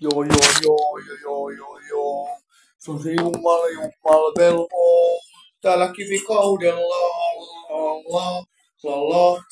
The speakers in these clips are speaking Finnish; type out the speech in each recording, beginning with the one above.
Joo, joo, joo, joo, joo, joo, joo. Se on se Jumala velho. Täällä kivikaudella. La, la, la.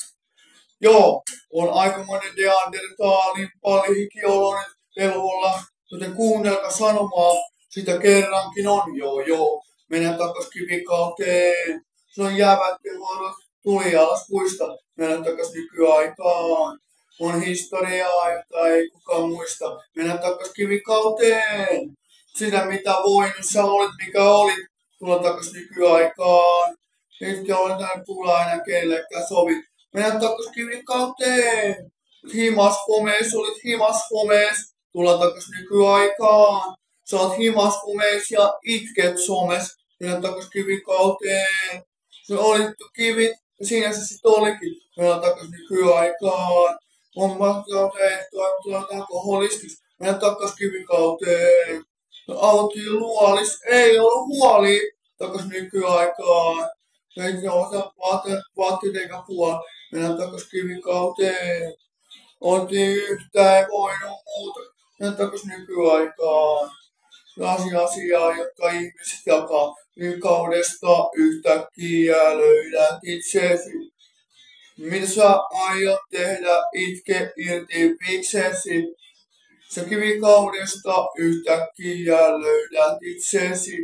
Joo, on aikamoinen Neandertaalin palihikioloinen velholla, joten kuunnelkaa sanomaa, sitä kerrankin on, joo, joo. Mennään takas kivikauteen. Se on jäävät velhot, tuli alas puista. Mennään takas nykyaikaan. On historiaa, jota ei kukaan muista. Mennään takas kivikauteen. Sitä mitä voinut sä olit, mikä olit. Tulla takas nykyaikaan. Etkä ole tänne tulla aina kellekään sovi. Mennään takas kivikauteen. Himas homees, olit himas homees. Tulla takas nykyaikaan. Sä oot himas homees ja itket somes. Mennään takas kivikauteen. Se olit kivit ja siinä se sit olikin. Mennään takas nykyaikaan. On mahtaa ehtoa, tulee alkoholistiksi. Mennään takas kivikauteen. Autiin luolis, ei ollut huoli. Takas nykyaikaan. Ei osaa vaatteet eikä puolella. Mennään takas kivikauteen. Oltiin yhtä, ei voinut muuta. Mennään takas nykyaikaan. Asiaa, jotka ihmiset jakaa. Nykaudesta yhtäkkiä löydät itsesi. Mitä sä aiot tehdä, itke irti viksesi? Sä kivikaudesta yhtäkkiä löydät itsesi.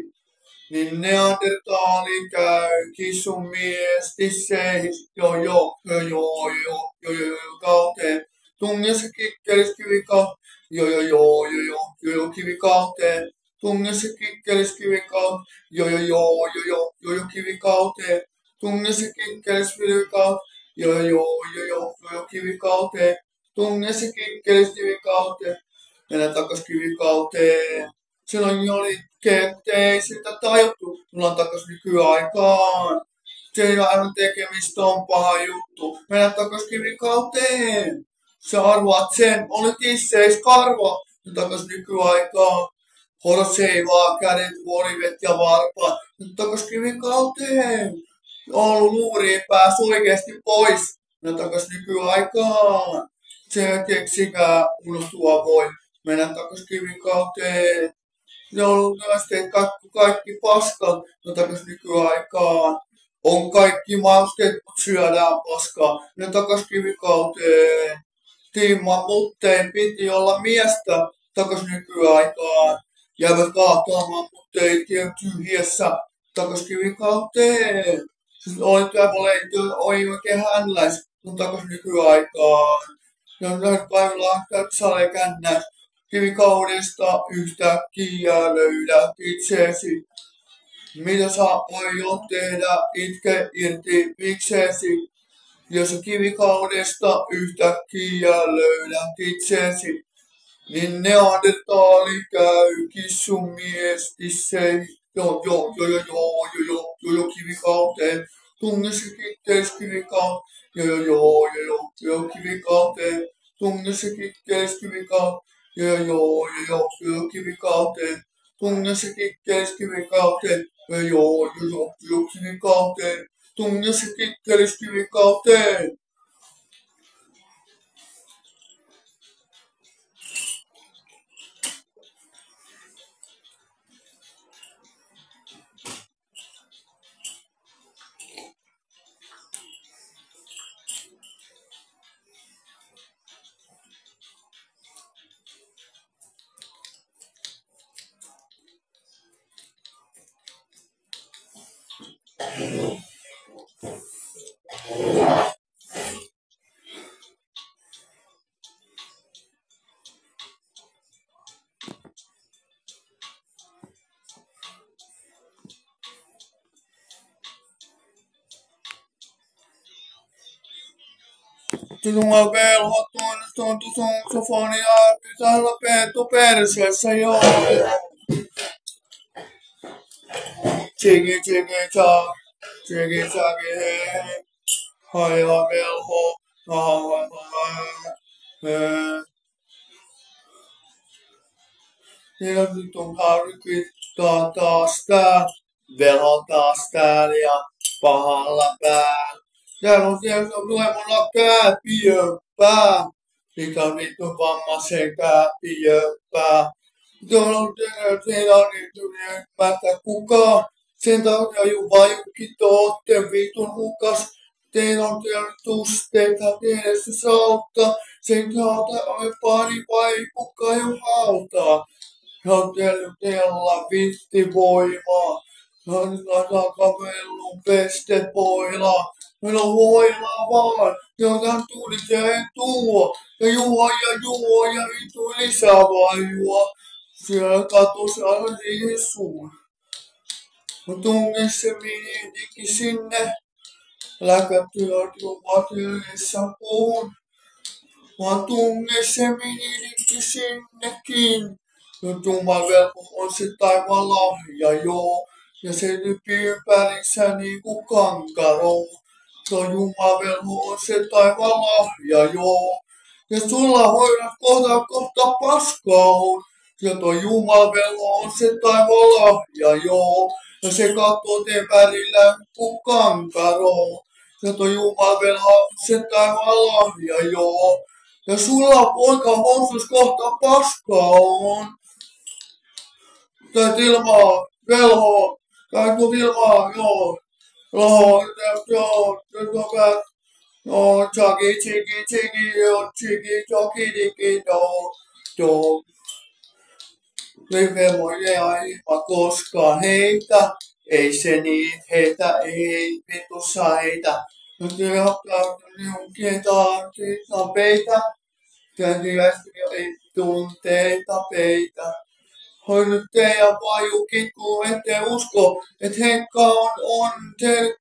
Niin Neandertaali käykin sun mies tisseihin. Joo, kauteen. Tungessa kikkelis kivikauteen. Joo, kivikauteen. Tungessa kikkelis kivikauteen. Joo, kivikauteen. Tungessa kikkelis kivikauteen. Joo, kivikauteen. Tungessa kikkelis kivikauteen. Mennään takas kivikauteen. Silloin oli ettei sitä tajuttu. Tullaan takas nykyaikaan. Se ei aivan tekemistä on paha juttu. Mennään takas kivikauteen. Sä arvaat sen, oli tisseis karva. Nyt takas nykyaikaan. Hodo seivaa, kädet, vuorivet ja varpaat. Nyt takas kivikauteen. Ollut luuriin pääs oikeesti pois. Mennään takas nykyaikaan. Se keksikää unohtua voi. Mennään takas kivikauteen. Ne on ollut naisteet kaikki paskat, no takas nykyaikaan. On kaikki mausteet, mut syödään paskaa. Ne takas kivikauteen. Timman mutteen piti olla miestä, takas nykyaikaan. Jäävät kahtaamaan mutteitkin tyhjässä, takas kivikauteen. Siis oli työvoleitio, oli oikein hänläis, no takas nykyaikaan. Ja näin päivällä salee kännäis. Kivikaudesta yhtäkkiä löydät itsesi. Mitä sä aiot tehdä, itke irti viksesi. Jos sä kivikaudesta yhtäkkiä löydät itsesi, niin Neandertaali käykin sun mies tisseihin. Joo, kivikauteen. Tungessa kikkelis kivikauteen. Joo, kivikauteen. Tungessa kikkelis kivikauteen. Joo, kivikauteen. Tungessa kikkelis kivikauteen. Joo, kivikauteen. Tungessa kikkelis kivikauteen. Tulla velho tuntu saksofonia, pitää olla pentu perseessä, joo. Chigi chagi hei. Haila velho, ja nyt on harkit taas tää. Velho taas täällä ja pahalla päällä. Täällä on siellä mulla kääpiöpää. Sitä on vittu vammaisen kääpiöpää. Teillä on nyt ymmärtää kukaan. Sen takia juba jukin tootte vitun hukas. Teillä on tusteita tiedessä sautta. Sen kautta on pari vaipukka jo hautaa. Ja teillä vitti voimaa. Laita kavellun peste poilaa. Meillä on voimaa vaan. Jotain tuli se tuo. Ja juo ja vitu lisää vaan juo. Siellä katosi aina siihen suun. Mä tungin se minitikin sinne. Läkätyöt luvat yhdessä puhun. Mä tungin se minitikin sinnekin. Nyt Jumavelho on se taivaan lahja, joo. Ja se nypii ympärissä niinku kankaro. Se Jumavelho on se taivaan lahja, joo. Ja sulla hoidat kohta paskaa on. Ja toi Jumavelho on se taivaan lahja, joo. Ja se katsoo teen värillä kuin kankaro. Ja toi Jumavelho on se taivaan lahja, joo. Ja sulla poika housus kohta paskaa on. Tää ilmaa, velho, tää kun ilmaa, joo. Joo, chiki, joo, chiki, diki, joo. Livemoja ei koskaan heitä, ei se niin heitä, ei vitussa heitä. Nyt johtaa tapeita, ei tunteita peitä. Hoi nyt teidän vajukin, kun ette usko, et Henkka on teille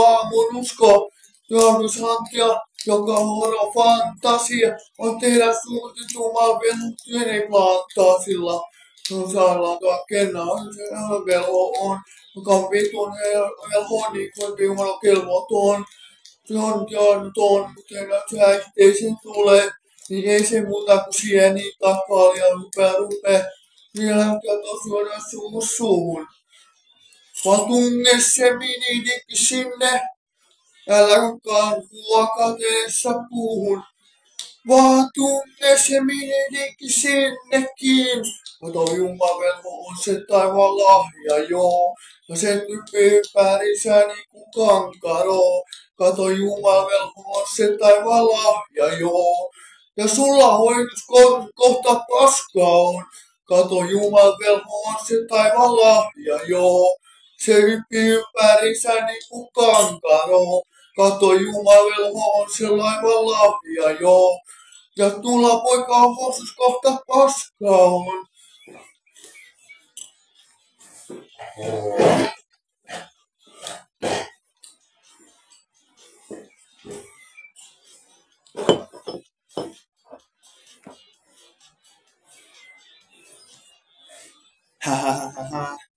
aamun usko. Johdus hankkia, joka horo fantasia, on tehdä suurti Jumalan työniplantaasilla. No saadaan kenna se velho on, joka on vitun velho, niin kuin Jumala kelvoton. Se on tehdä säihteisiin tulee, niin ei se muuta kuin sieni takaa ja rupee. Vielä kato suoraan suuhun. Vaan tunne se minidikki sinne. Äläkään huokateessa puhun. Vaan tunne se minidikki sinnekin. Kato Jumavelho on se taivaan lahja, joo. Ja se typii ympärissä niinku kankaro. Kato Jumavelho on se taivaan lahja, joo. Ja sulla hoidus kohta paskaa on. Kato Jumavelho on se taivaan lahja, joo. Se hyppii ympärissä niinku kankaro. Kato Jumavelho on se laivan lahja, joo. Ja tulla poika on housus kohta paskaa on. Ha ha ha ha ha.